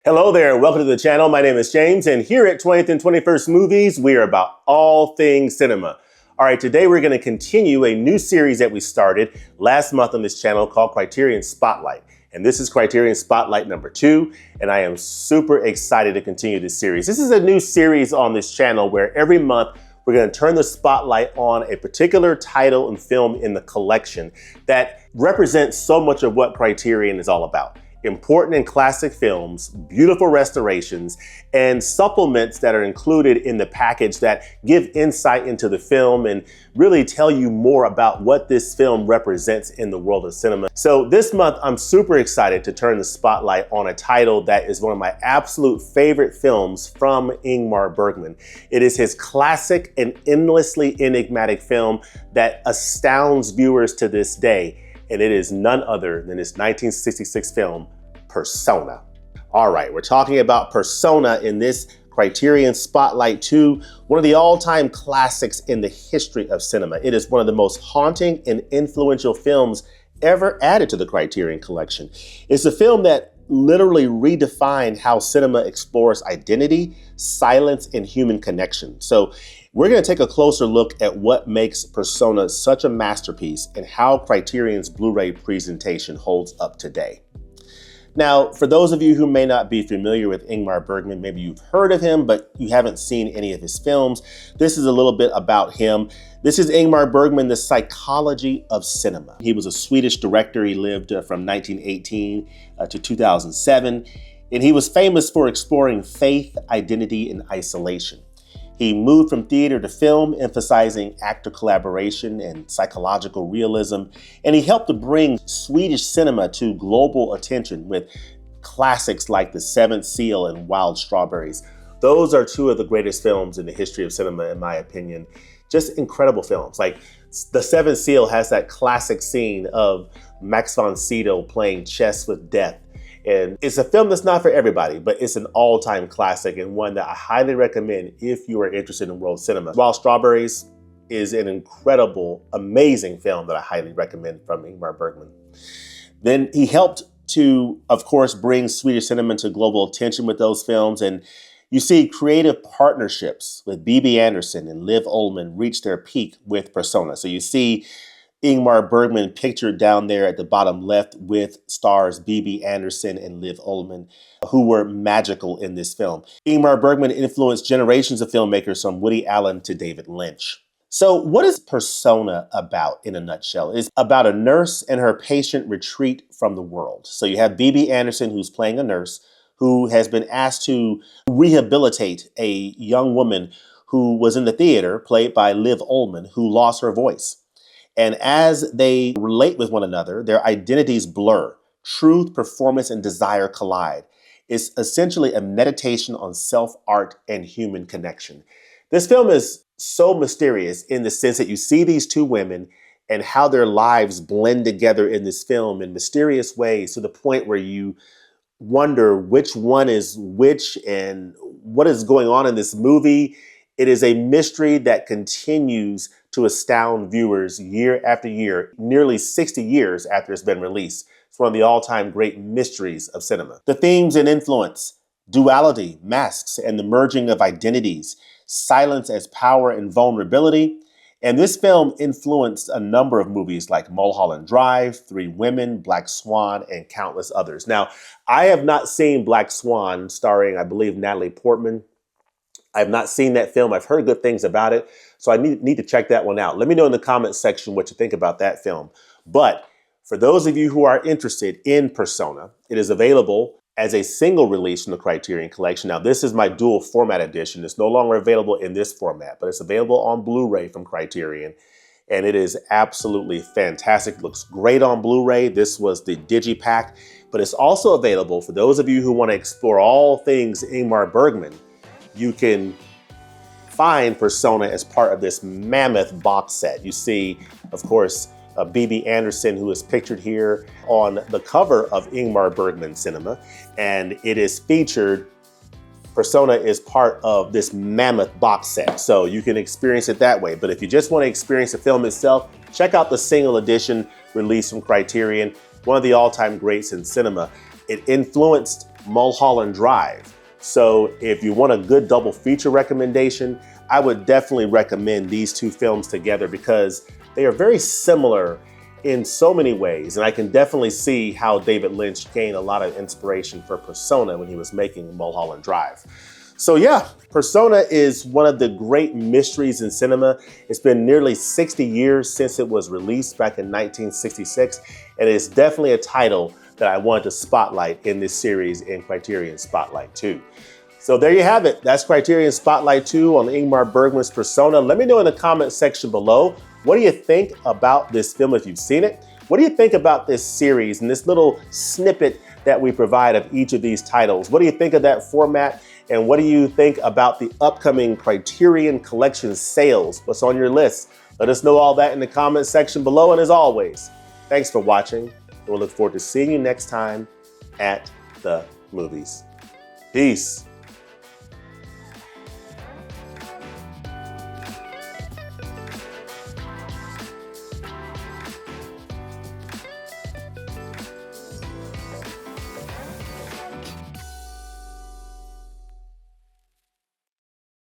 Hello there, welcome to the channel. My name is James, and here at 20th and 21st Movies, we are about all things cinema. All right, today we're going to continue a new series that we started last month on this channel called Criterion Spotlight. And this is Criterion Spotlight number 2, and I am super excited to continue this series. This is a new series on this channel where every month we're going to turn the spotlight on a particular title and film in the collection that represents so much of what Criterion is all about. Important and classic films, beautiful restorations, and supplements that are included in the package that give insight into the film and really tell you more about what this film represents in the world of cinema. So this month, I'm super excited to turn the spotlight on a title that is one of my absolute favorite films from Ingmar Bergman. It is his classic and endlessly enigmatic film that astounds viewers to this day. And it is none other than his 1966 film, Persona. All right, we're talking about Persona in this Criterion Spotlight 2, one of the all-time classics in the history of cinema. It is one of the most haunting and influential films ever added to the Criterion collection. It's a film that literally redefined how cinema explores identity, silence, and human connection. So we're going to take a closer look at what makes Persona such a masterpiece and how Criterion's Blu-ray presentation holds up today. Now, for those of you who may not be familiar with Ingmar Bergman, maybe you've heard of him, but you haven't seen any of his films, this is a little bit about him. This is Ingmar Bergman, The Psychology of Cinema. He was a Swedish director. He lived from 1918 to 2007, and he was famous for exploring faith, identity, and isolation. He moved from theater to film, emphasizing actor collaboration and psychological realism, and he helped to bring Swedish cinema to global attention with classics like The Seventh Seal and Wild Strawberries. Those are two of the greatest films in the history of cinema, in my opinion. Just incredible films. Like The Seventh Seal has that classic scene of Max von Sydow playing chess with death. And it's a film that's not for everybody, but it's an all-time classic and one that I highly recommend if you are interested in world cinema. Wild Strawberries is an incredible, amazing film that I highly recommend from Ingmar Bergman. Then he helped to, of course, bring Swedish cinema to global attention with those films. And you see creative partnerships with Bibi Andersson and Liv Ullmann reach their peak with Persona. So you see Ingmar Bergman pictured down there at the bottom left with stars Bibi Andersson and Liv Ullmann, who were magical in this film. Ingmar Bergman influenced generations of filmmakers from Woody Allen to David Lynch. So what is Persona about in a nutshell? It's about a nurse and her patient retreat from the world. So you have Bibi Andersson, who's playing a nurse, who has been asked to rehabilitate a young woman who was in the theater, played by Liv Ullmann, who lost her voice. And as they relate with one another, their identities blur. Truth, performance, and desire collide. It's essentially a meditation on self-art and human connection. This film is so mysterious in the sense that you see these two women and how their lives blend together in this film in mysterious ways to the point where you wonder which one is which and what is going on in this movie. It is a mystery that continues to astound viewers year after year, nearly 60 years after it's been released. It's one of the all-time great mysteries of cinema. The themes and influence: duality, masks, and the merging of identities, silence as power and vulnerability. And this film influenced a number of movies like Mulholland Drive, Three Women, Black Swan, and countless others. Now, I have not seen Black Swan, starring, I believe, Natalie Portman. I have not seen that film. I've heard good things about it, so I need to check that one out. Let me know in the comments section what you think about that film. But for those of you who are interested in Persona, it is available as a single release from the Criterion Collection. Now, this is my dual format edition. It's no longer available in this format, but it's available on Blu-ray from Criterion. And it is absolutely fantastic. It looks great on Blu-ray. This was the Digipack, but it's also available for those of you who want to explore all things Ingmar Bergman. You can find Persona as part of this mammoth box set. You see, of course, Bibi Andersson, who is pictured here on the cover of Ingmar Bergman Cinema, and it is featured. Persona is part of this mammoth box set, so you can experience it that way. But if you just want to experience the film itself, check out the single edition release from Criterion, one of the all-time greats in cinema. It influenced Mulholland Drive. So if you want a good double feature recommendation, I would definitely recommend these two films together because they are very similar in so many ways. And I can definitely see how David Lynch gained a lot of inspiration for Persona when he was making Mulholland Drive. So yeah, Persona is one of the great mysteries in cinema. It's been nearly 60 years since it was released back in 1966. And it's definitely a title that I wanted to spotlight in this series in Criterion Spotlight 2. So there you have it. That's Criterion Spotlight 2 on Ingmar Bergman's Persona. Let me know in the comment section below, what do you think about this film if you've seen it? What do you think about this series and this little snippet that we provide of each of these titles? What do you think of that format? And what do you think about the upcoming Criterion Collection sales? What's on your list? Let us know all that in the comment section below. And as always, thanks for watching. And we'll look forward to seeing you next time at the movies. Peace.